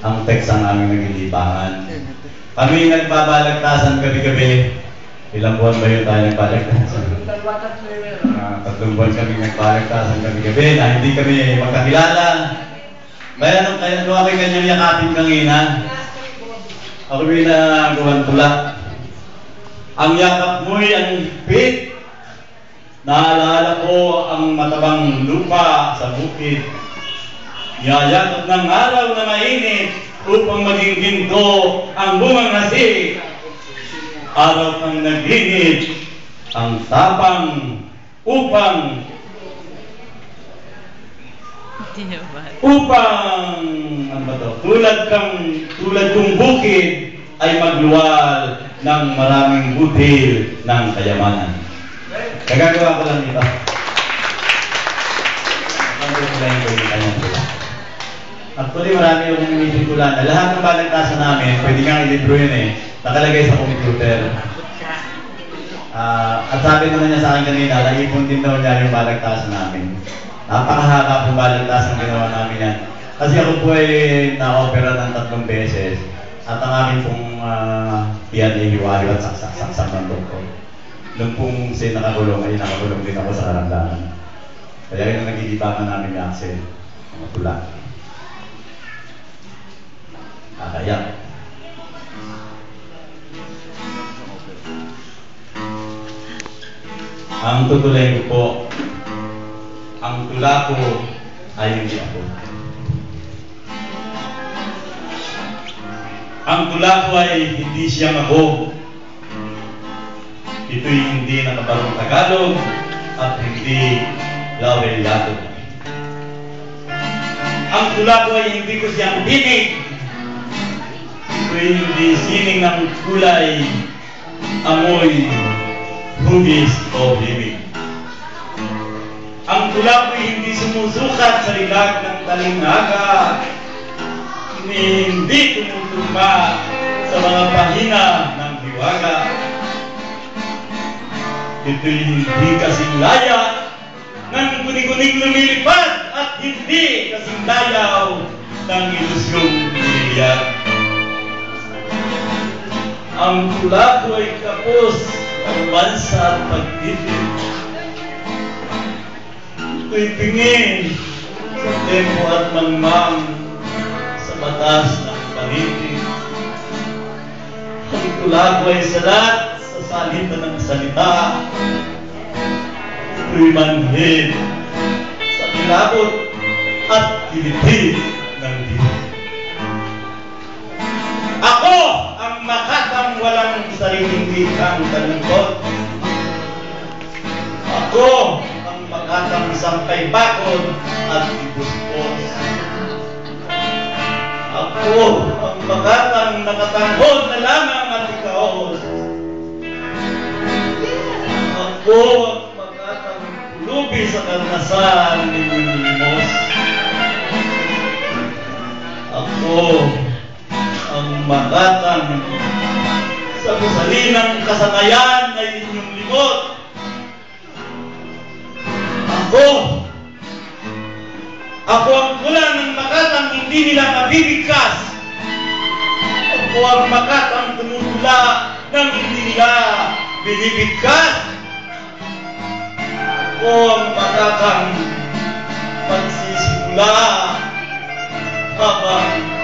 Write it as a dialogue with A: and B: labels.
A: ang text ang aming naglilibangan. Kami nagbabalagtasan gabi-gabi. Ilang buwan ba yun tayo nagbalagtasan? 3 buwan kami nagbalagtasan gabi-gabi na hindi kami magkakilala. Kaya gawa kayo kanyang yakapin kanina. Ako may nagawan tula. Ang yakap mo'y ang higpit. Naalala ko ang matabang lupa sa bukid. Yayakap ng araw na mainit upang maging ginto ang bungang hasi. Araw ng nag-init ang tapang upang ano ba to? Tulad kong bukid ay magluwal ng maraming butil ng kayamanan. Nagagawa ko lang dito. Actually, marami yung nanginisip ko lang. Lahat ng balagtasan namin, pwede nga i-libro yun eh. Nakalagay sa computer. At sabi naman niya sa akin kanina, naipon din daw niya yung balagtasan namin. Napakahaba pong balagtasan ginawa namin yan. Kasi ako po ay na-opera ng 3 beses. At ang aking pong iyan ay hiwalo at saksak ng doktor. Nung pong nakakulong ay nakakulong din ako sa karamdaman. Kaya yun ang nagigibatan namin ni Axel. Mga tula. Kaya. Ang tutulay ko po, ang tula ko ay hindi ako. Ang tula ko ay hindi siyang ako. Ito'y hindi nakabarong Tagalog at hindi Laureliado. Ang tula ko ay hindi ko siyang tinig. Ito'y hindi sining ng kulay, amoy, hugis o himig. Ang tula ko ay hindi sumusukat sa lilag ng talinghaga. Hindi tumutugma sa mga pahina ng hiwaga. Ito'y hindi kasing laya ng guni-guning lumilipad at hindi kasing layaw ng ilusyong niliyag. Ang tula ko ay kapos ng bansa at pag-ibig. Ito'y tingin sa tempo at mangmang sa batas ng panitig. Ang tula ko ay salat sa salita ng salita. Ito'y manhid sa kilabot at kilitid ng diwa. Ako ang makatang walang sariling wikang kalungkot. Ako ang makatang sampay bakod at ibuspos. Ako ang makatang nakatanghod na lamang at ikaos. Ako ang makatang pulubi sa karnasan ninyong limos. Ako ang makatang sa busalinang kasanayan ay inyong limot. Ako ang mula ng makatang hindi nila mabibigkas. Ako ang makatang tumutula ng hindi nila binibigkas. Ako ang makatang magsisimula habang